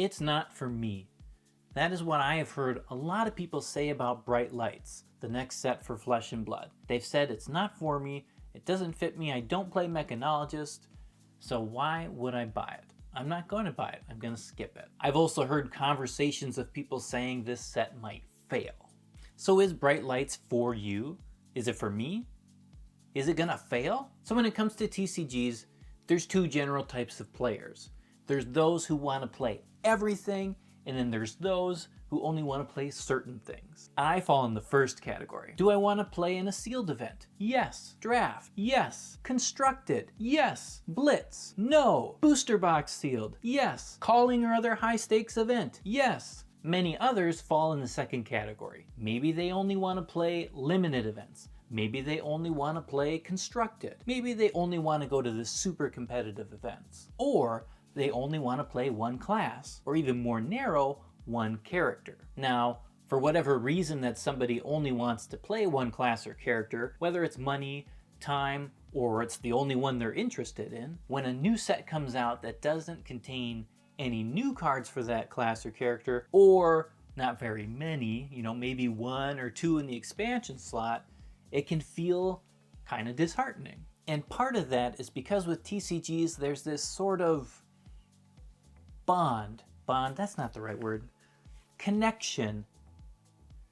It's not for me. That is what I have heard a lot of people say about Bright Lights, the next set for Flesh and Blood. They've said it's not for me, it doesn't fit me, I don't play Mechanologist, so why would I buy it? I'm not going to buy it, I'm going to skip it. I've also heard conversations of people saying this set might fail. So is Bright Lights for you? Is it for me? Is it gonna fail? So when it comes to TCGs, there's two general types of players. There's those who want to play everything, and then there's those who only want to play certain things. I fall in the first category. Do I want to play in a sealed event? Yes. Draft? Yes. Constructed? Yes. Blitz? No. Booster box sealed? Yes. Calling or other high stakes event? Yes. Many others fall in the second category. Maybe they only want to play limited events. Maybe they only want to play constructed. Maybe they only want to go to the super competitive events. Or they only want to play one class, or even more narrow, one character. Now, for whatever reason that somebody only wants to play one class or character, whether it's money, time, or it's the only one they're interested in, when a new set comes out that doesn't contain any new cards for that class or character, or not very many, maybe one or two in the expansion slot, it can feel kind of disheartening. And part of that is because with TCGs, there's this sort of bond, that's not the right word, connection,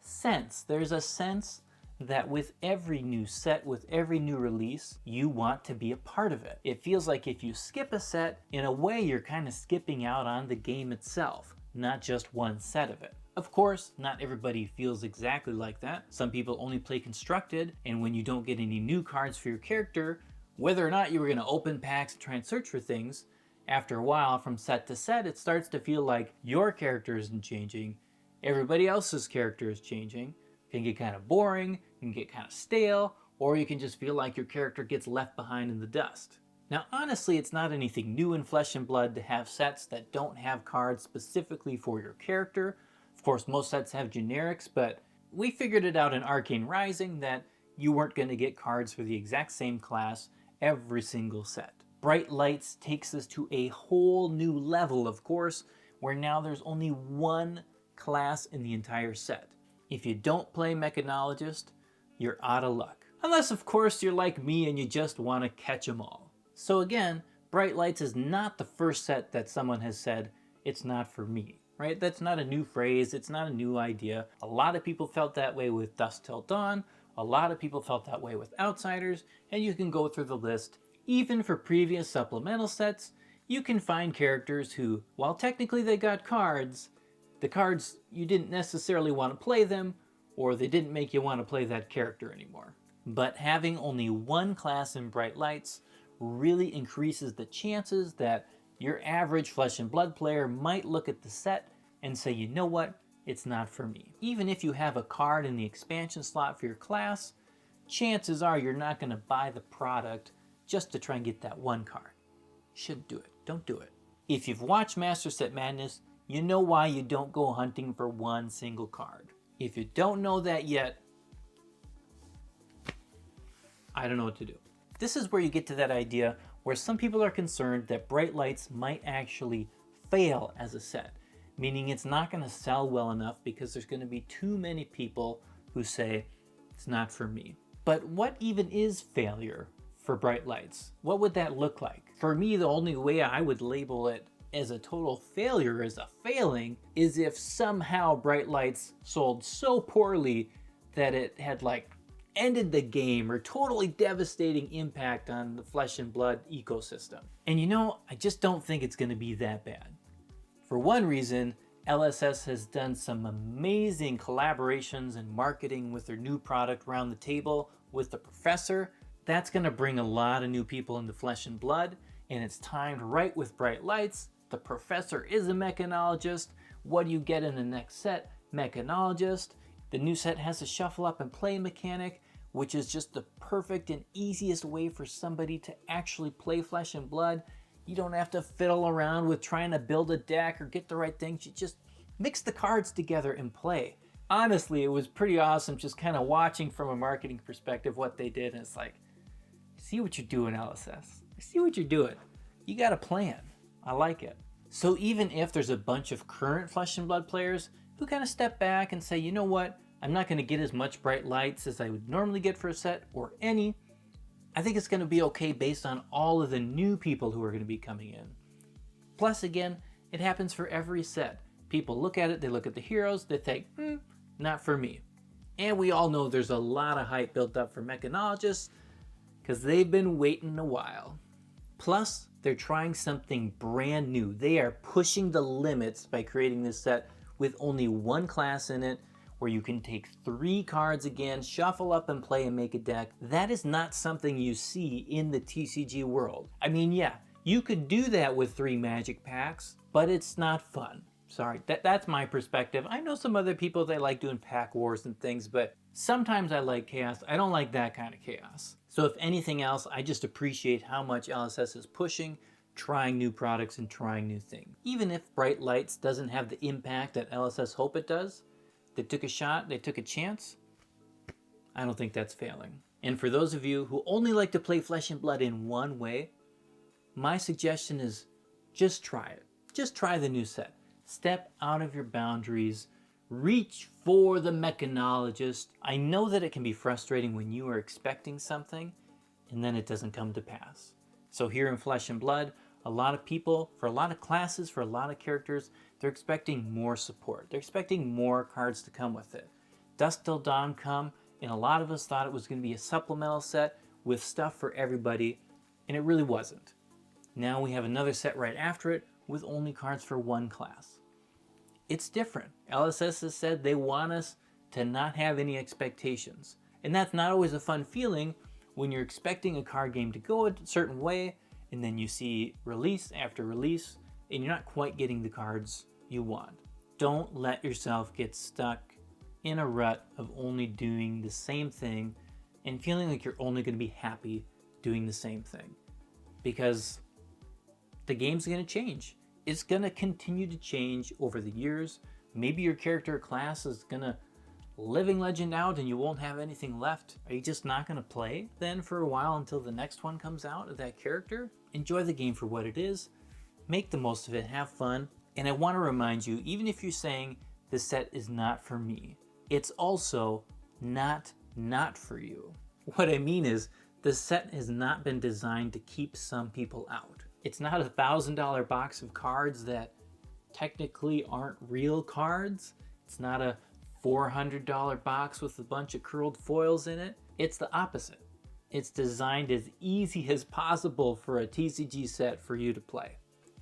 sense. There's a sense that with every new set, with every new release, you want to be a part of it. It feels like if you skip a set, in a way you're kind of skipping out on the game itself, not just one set of it. Of course, not everybody feels exactly like that. Some people only play constructed, and when you don't get any new cards for your character, whether or not you were going to open packs and try and search for things, after a while, from set to set, it starts to feel like your character isn't changing, everybody else's character is changing. It can get kind of boring, it can get kind of stale, or you can just feel like your character gets left behind in the dust. Now honestly, it's not anything new in Flesh and Blood to have sets that don't have cards specifically for your character. Of course, most sets have generics, but we figured it out in Arcane Rising that you weren't going to get cards for the exact same class every single set. Bright Lights takes us to a whole new level, of course, where now there's only one class in the entire set. If you don't play Mechanologist, you're out of luck. Unless, of course, you're like me and you just want to catch them all. So again, Bright Lights is not the first set that someone has said, it's not for me, right? That's not a new phrase, it's not a new idea. A lot of people felt that way with Dusk Till Dawn, a lot of people felt that way with Outsiders, and you can go through the list. Even for previous supplemental sets, you can find characters who, while technically they got cards, the cards you didn't necessarily want to play them, or they didn't make you want to play that character anymore. But having only one class in Bright Lights really increases the chances that your average Flesh and Blood player might look at the set and say, you know what, it's not for me. Even if you have a card in the expansion slot for your class, chances are you're not going to buy the product just to try and get that one card. Shouldn't do it. Don't do it. If you've watched Master Set Madness, you know why you don't go hunting for one single card. If you don't know that yet, I don't know what to do. This is where you get to that idea where some people are concerned that Bright Lights might actually fail as a set, meaning it's not going to sell well enough because there's going to be too many people who say, it's not for me. But what even is failure for Bright Lights? What would that look like? For me, the only way I would label it as a total failure, as a failing, is if somehow Bright Lights sold so poorly that it had ended the game or totally devastating impact on the Flesh and Blood ecosystem. And I just don't think it's going to be that bad. For one reason, LSS has done some amazing collaborations and marketing with their new product Round the Table with the Professor. That's going to bring a lot of new people into Flesh and Blood, and it's timed right with Bright Lights. The Professor is a Mechanologist. What do you get in the next set? Mechanologist. The new set has a shuffle up and play mechanic, which is just the perfect and easiest way for somebody to actually play Flesh and Blood. You don't have to fiddle around with trying to build a deck or get the right things. You just mix the cards together and play. Honestly, it was pretty awesome just kind of watching from a marketing perspective what they did, and it's like, I see what you're doing, LSS. I see what you're doing. You got a plan. I like it. So even if there's a bunch of current Flesh and Blood players who kind of step back and say, you know what, I'm not going to get as much bright lights as I would normally get for a set, or any, I think it's going to be okay based on all of the new people who are going to be coming in. Plus, again, it happens for every set. People look at it, they look at the heroes, they think, not for me. And we all know there's a lot of hype built up for mechanologists because they've been waiting a while. Plus, they're trying something brand new. They are pushing the limits by creating this set with only one class in it, where you can take 3 cards again, shuffle up and play and make a deck. That is not something you see in the TCG world. I mean, yeah, you could do that with 3 magic packs, but it's not fun. Sorry, that's my perspective. I know some other people, they like doing pack wars and things, but sometimes I like chaos. I don't like that kind of chaos. So if anything else, I just appreciate how much LSS is pushing, trying new products and trying new things. Even if Bright Lights doesn't have the impact that LSS hope it does, they took a shot, they took a chance, I don't think that's failing. And for those of you who only like to play Flesh and Blood in one way, my suggestion is just try it. Just try the new set. Step out of your boundaries. Reach for the mechanologist. I know that it can be frustrating when you are expecting something and then it doesn't come to pass. So here in Flesh and Blood, a lot of people, for a lot of classes, for a lot of characters, they're expecting more support. They're expecting more cards to come with it. Dusk Till Dawn come, and a lot of us thought it was going to be a supplemental set with stuff for everybody, and it really wasn't. Now we have another set right after it with only cards for one class. It's different. LSS has said they want us to not have any expectations. And that's not always a fun feeling when you're expecting a card game to go a certain way, and then you see release after release, and you're not quite getting the cards you want. Don't let yourself get stuck in a rut of only doing the same thing and feeling like you're only going to be happy doing the same thing. Because the game's going to change. It's going to continue to change over the years. Maybe your character or class is going to living legend out and you won't have anything left. Are you just not going to play then for a while until the next one comes out of that character? Enjoy the game for what it is. Make the most of it. Have fun. And I want to remind you, even if you're saying this set is not for me, it's also not for you. What I mean is, the set has not been designed to keep some people out. It's not a $1,000 box of cards that technically aren't real cards. It's not a $400 box with a bunch of curled foils in it. It's the opposite. It's designed as easy as possible for a TCG set for you to play.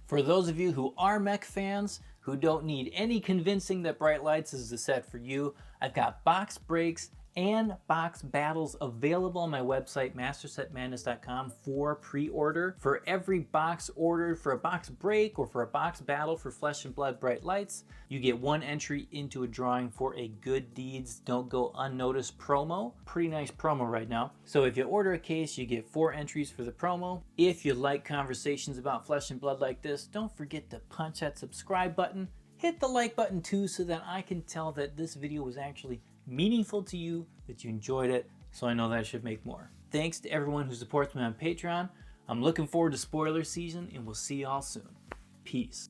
For those of you who are mech fans, who don't need any convincing that Bright Lights is the set for you, I've got box breaks and box battles available on my website, mastersetmadness.com, for pre-order. For every box ordered for a box break or for a box battle for Flesh and Blood Bright Lights, you get 1 entry into a drawing for a Good Deeds Don't Go Unnoticed promo. Pretty nice promo right now. So if you order a case, you get 4 entries for the promo. If you like conversations about Flesh and Blood like this, don't forget to punch that subscribe button. Hit the like button too, so that I can tell that this video was actually meaningful to you, that you enjoyed it, so I know that I should make more. Thanks to everyone who supports me on Patreon. I'm looking forward to spoiler season, and we'll see y'all soon. Peace.